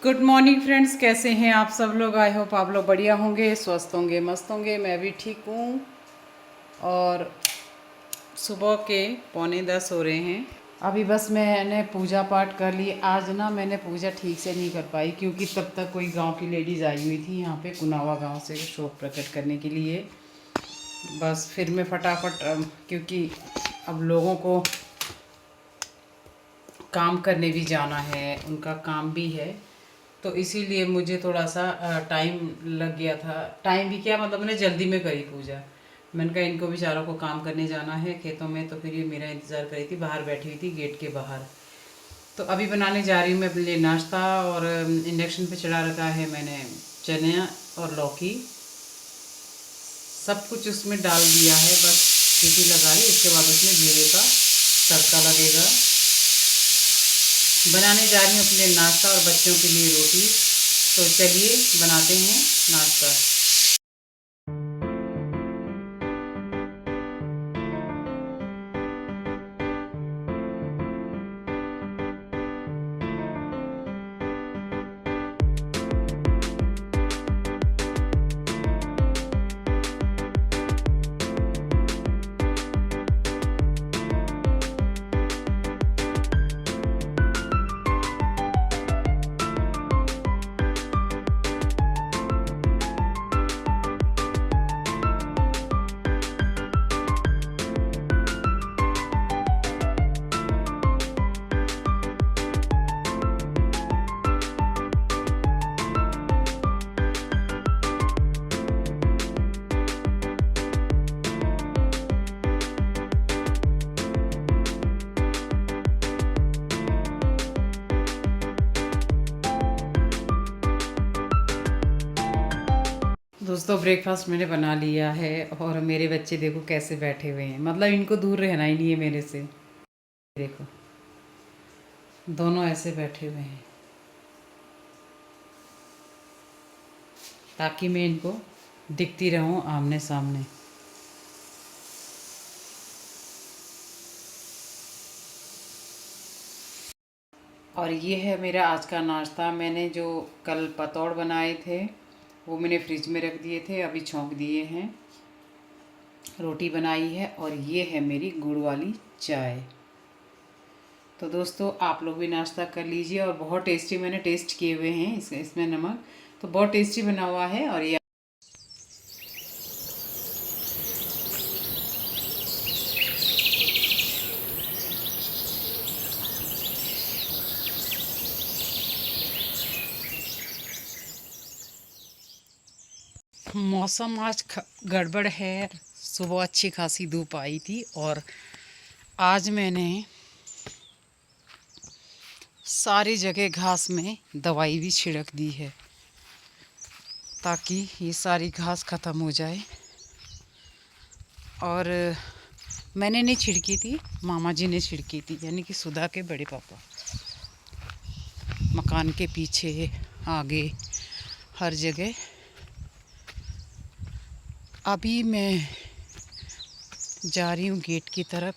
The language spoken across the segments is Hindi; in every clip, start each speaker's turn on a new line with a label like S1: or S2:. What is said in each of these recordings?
S1: गुड मॉर्निंग फ्रेंड्स, कैसे हैं आप सब लोग। आई होप आप लोग बढ़िया होंगे, स्वस्थ होंगे, मस्त होंगे। मैं भी ठीक हूँ। और सुबह के 9:45 हो रहे हैं। अभी बस मैंने पूजा पाठ कर ली। आज ना मैंने पूजा ठीक से नहीं कर पाई क्योंकि तब तक कोई गांव की लेडीज़ आई हुई थी यहाँ पे कुनावा गांव से शोक प्रकट करने के लिए। बस फिर मैं फटाफट क्योंकि अब लोगों को काम करने भी जाना है, उनका काम भी है, तो इसीलिए मुझे थोड़ा सा टाइम लग गया था। टाइम भी क्या, मतलब मैंने जल्दी में करी पूजा। मैंने कहा इनको बेचारों को काम करने जाना है खेतों में, तो फिर ये मेरा इंतज़ार करी थी, बाहर बैठी हुई थी गेट के बाहर। तो अभी बनाने जा रही हूँ मैं अपने लिए नाश्ता। और इंडक्शन पे चढ़ा रखा है मैंने चने और लौकी, सब कुछ उसमें डाल दिया है। बस सीटी लगा ली, उसके बाद उसमें जीरे का तड़का लगेगा। बनाने जा रही हूँ अपने लिए नाश्ता और बच्चों के लिए रोटी। तो चलिए बनाते हैं नाश्ता। दोस्तों ब्रेकफास्ट मैंने बना लिया है और मेरे बच्चे देखो कैसे बैठे हुए हैं, मतलब इनको दूर रहना ही नहीं है मेरे से। देखो दोनों ऐसे बैठे हुए हैं ताकि मैं इनको दिखती रहूं आमने सामने। और ये है मेरा आज का नाश्ता। मैंने जो कल पतौड़ बनाए थे वो मैंने फ्रिज में रख दिए थे, अभी छौंक दिए हैं। रोटी बनाई है और ये है मेरी गुड़ वाली चाय। तो दोस्तों आप लोग भी नाश्ता कर लीजिए। और बहुत टेस्टी, मैंने टेस्ट किए हुए हैं इसमें नमक तो बहुत टेस्टी बना हुआ है। और ये मौसम आज गड़बड़ है। सुबह अच्छी खासी धूप आई थी और आज मैंने सारी जगह घास में दवाई भी छिड़क दी है ताकि ये सारी घास ख़त्म हो जाए। और मैंने नहीं छिड़की थी, मामा जी ने छिड़की थी, यानी कि सुधा के बड़े पापा। मकान के पीछे, आगे, हर जगह। अभी मैं जा रही हूँ गेट की तरफ।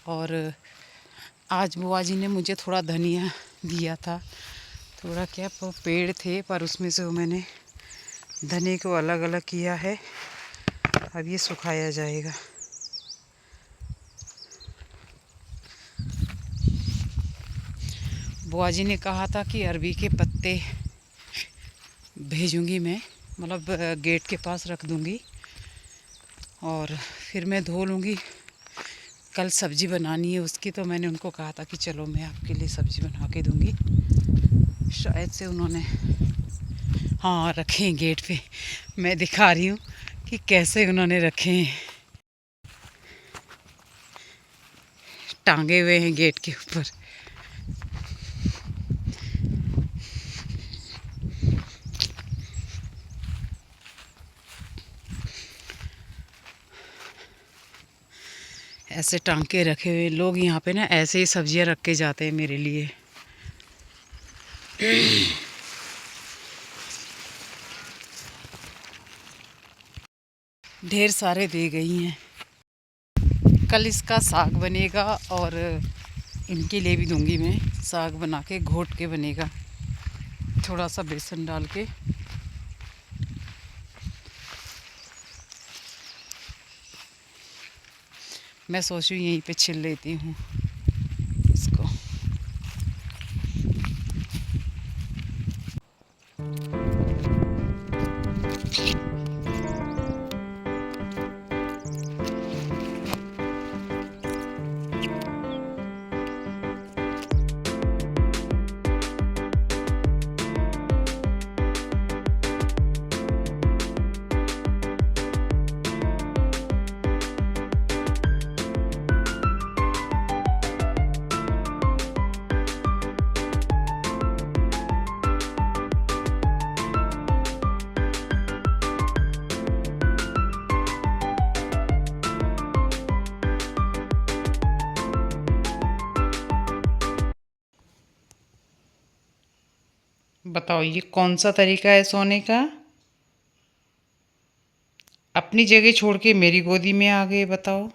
S1: और आज बुआ जी ने मुझे थोड़ा धनिया दिया था। थोड़ा क्या, वो पेड़ थे पर उसमें से वो मैंने धनिया को अलग अलग किया है। अब ये सुखाया जाएगा। बुआ जी ने कहा था कि अरबी के पत्ते भेजूंगी मैं, मतलब गेट के पास रख दूंगी और फिर मैं धो लूँगी। कल सब्ज़ी बनानी है उसकी, तो मैंने उनको कहा था कि चलो मैं आपके लिए सब्ज़ी बना के दूँगी। शायद से उन्होंने हाँ रखे हैं गेट पे। मैं दिखा रही हूँ कि कैसे उन्होंने रखे हैं, टांगे हुए हैं गेट के ऊपर। ऐसे टांग के रखे हुए लोग यहाँ पे ना, ऐसे ही सब्जियाँ रख के जाते हैं मेरे लिए। ढेर सारे दे गई हैं। कल इसका साग बनेगा और इनके लिए भी दूंगी मैं। साग बना के घोट के बनेगा, थोड़ा सा बेसन डाल के। मैं सोच रही हूँ यहीं पे छिल लेती हूँ इसको। बताओ ये कौन सा तरीका है सोने का? अपनी जगह छोड़ के मेरी गोदी में आ गए, बताओ।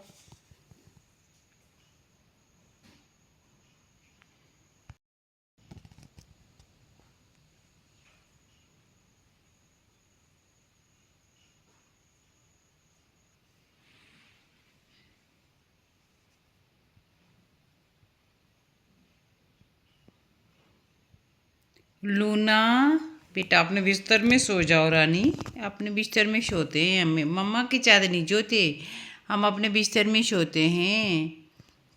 S1: लूना बेटा अपने बिस्तर में सो जाओ रानी। अपने बिस्तर में सोते हैं, हमें मम्मा की चादर नहीं सोते, हम अपने बिस्तर में सोते हैं,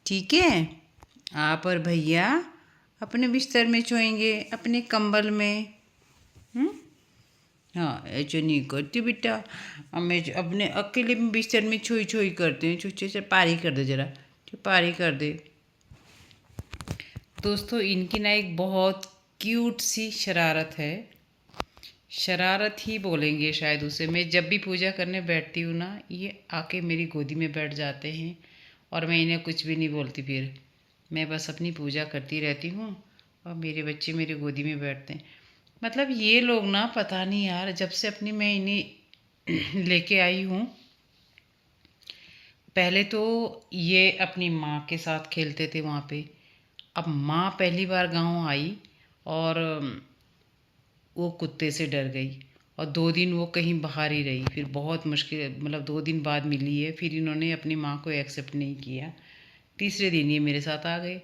S1: ठीक है। आप और भैया अपने बिस्तर में सोएंगे, अपने कंबल में। हम्म। हाँ ऐसे नहीं करती बेटा, हमें अपने अकेले में बिस्तर में छोई छोई करते हैं। छुच्छे से पारी कर दे जरा, पारी कर दे। दोस्तों इनकी ना एक बहुत क्यूट सी शरारत है, शरारत ही बोलेंगे शायद उसे। मैं जब भी पूजा करने बैठती हूँ ना, ये आके मेरी गोदी में बैठ जाते हैं और मैं इन्हें कुछ भी नहीं बोलती। फिर मैं बस अपनी पूजा करती रहती हूँ और मेरे बच्चे मेरी गोदी में बैठते हैं। मतलब ये लोग ना पता नहीं यार, जब से अपनी मैं इन्हें लेके आई हूँ, पहले तो ये अपनी माँ के साथ खेलते थे वहाँ पे। अब माँ पहली बार गाँव आई और वो कुत्ते से डर गई और 2 दिन वो कहीं बाहर ही रही। फिर बहुत मुश्किल, मतलब 2 दिन बाद मिली है। फिर इन्होंने अपनी माँ को एक्सेप्ट नहीं किया। तीसरे दिन ये मेरे साथ आ गए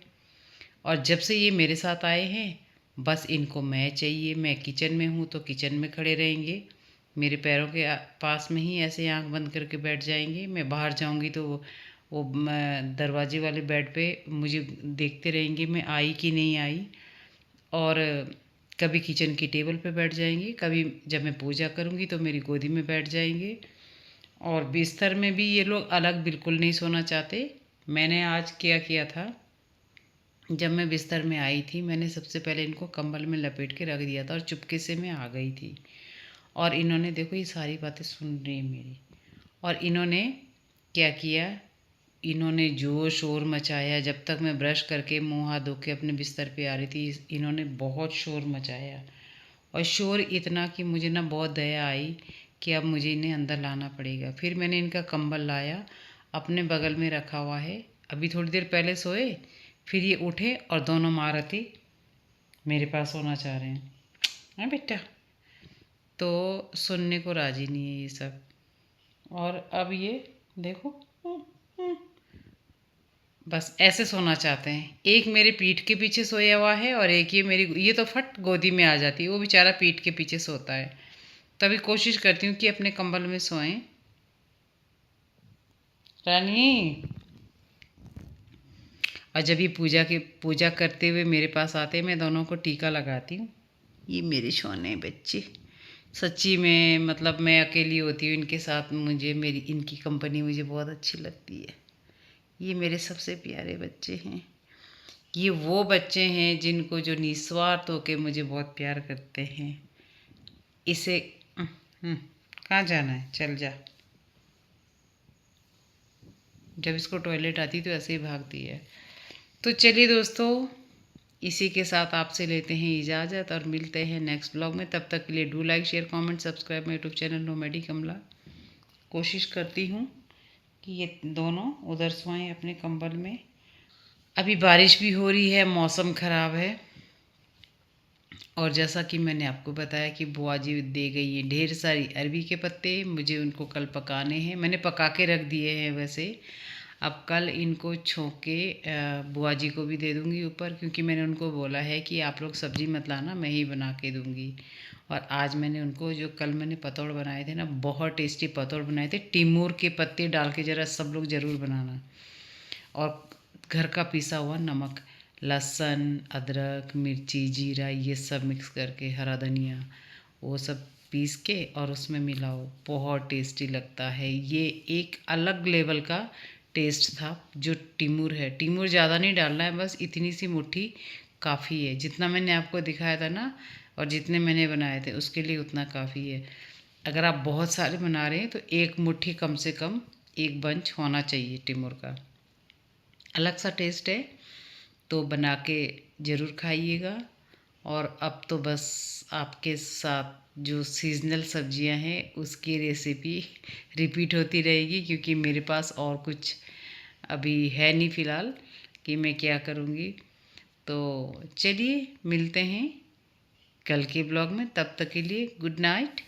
S1: और जब से ये मेरे साथ आए हैं बस इनको मैं चाहिए। मैं किचन में हूँ तो किचन में खड़े रहेंगे, मेरे पैरों के पास में ही ऐसे आंख बंद करके बैठ जाएंगे। मैं बाहर जाऊँगी तो वो दरवाजे वाले बेड पे मुझे देखते रहेंगे मैं आई कि नहीं आई। और कभी किचन की टेबल पे बैठ जाएंगे, कभी जब मैं पूजा करूँगी तो मेरी गोदी में बैठ जाएंगे। और बिस्तर में भी ये लोग अलग बिल्कुल नहीं सोना चाहते। मैंने आज क्या किया था, जब मैं बिस्तर में आई थी मैंने सबसे पहले इनको कंबल में लपेट के रख दिया था और चुपके से मैं आ गई थी। और इन्होंने देखो ये सारी बातें सुन रही है मेरी। और इन्होंने क्या किया, इन्होंने जो शोर मचाया। जब तक मैं ब्रश करके मुंह हाथ धो के अपने बिस्तर पे आ रही थी, इन्होंने बहुत शोर मचाया। और शोर इतना कि मुझे ना बहुत दया आई कि अब मुझे इन्हें अंदर लाना पड़ेगा। फिर मैंने इनका कंबल लाया, अपने बगल में रखा हुआ है। अभी थोड़ी देर पहले सोए, फिर ये उठे और दोनों महारथी मेरे पास होना चाह रहे हैं। हाँ बेटा, तो सुनने को राजी नहीं है ये सब। और अब ये देखो बस ऐसे सोना चाहते हैं। एक मेरे पीठ के पीछे सोया हुआ है और एक ये तो फट गोदी में आ जाती है। वो बेचारा पीठ के पीछे सोता है। तभी कोशिश करती हूँ कि अपने कंबल में सोएं। रानी, और जब ये पूजा करते हुए मेरे पास आते हैं मैं दोनों को टीका लगाती हूँ। ये मेरे सोने बच्चे, सच्ची में मतलब मैं अकेली होती हूँ इनके साथ, मुझे मेरी इनकी कंपनी मुझे बहुत अच्छी लगती है। ये मेरे सबसे प्यारे बच्चे हैं। ये वो बच्चे हैं जिनको जो निस्वार्थ होके मुझे बहुत प्यार करते हैं। इसे कहाँ जाना है, चल जा। जब इसको टॉयलेट आती तो ऐसे ही भागती है। तो चलिए दोस्तों, इसी के साथ आपसे लेते हैं इजाज़त और मिलते हैं नेक्स्ट ब्लॉग में। तब तक के लिए do like share comment subscribe my YouTube channel Nomadi Kamla. कोशिश करती हूँ कि ये दोनों उधर सोएं अपने कंबल में। अभी बारिश भी हो रही है, मौसम ख़राब है और जैसा कि मैंने आपको बताया कि बुआ जी दे गई है ढेर सारी अरबी के पत्ते, मुझे उनको कल पकाने हैं। मैंने पका के रख दिए हैं वैसे। अब कल इनको छोंक के बुआ जी को भी दे दूँगी ऊपर, क्योंकि मैंने उनको बोला है कि आप लोग सब्ज़ी मत लाना, मैं ही बना के दूँगी। और आज मैंने उनको जो कल मैंने पतौड़ बनाए थे ना, बहुत टेस्टी पतौड़ बनाए थे। टिमूर के पत्ते डाल के ज़रा सब लोग ज़रूर बनाना। और घर का पिसा हुआ नमक, लहसुन, अदरक, मिर्ची, जीरा, ये सब मिक्स करके, हरा धनिया, वो सब पीस के और उसमें मिलाओ, बहुत टेस्टी लगता है। ये एक अलग लेवल का टेस्ट था। जो टिमूर है, टिमूर ज़्यादा नहीं डालना है, बस इतनी सी मुट्ठी काफ़ी है। जितना मैंने आपको दिखाया था ना, और जितने मैंने बनाए थे उसके लिए उतना काफ़ी है। अगर आप बहुत सारे बना रहे हैं तो एक मुट्ठी कम से कम, एक बंच होना चाहिए टिमूर का। अलग सा टेस्ट है, तो बना के ज़रूर खाइएगा। और अब तो बस आपके साथ जो सीज़नल सब्जियां हैं उसकी रेसिपी रिपीट होती रहेगी, क्योंकि मेरे पास और कुछ अभी है नहीं फ़िलहाल कि मैं क्या करूँगी। तो चलिए मिलते हैं कल के ब्लॉग में, तब तक के लिए गुड नाइट।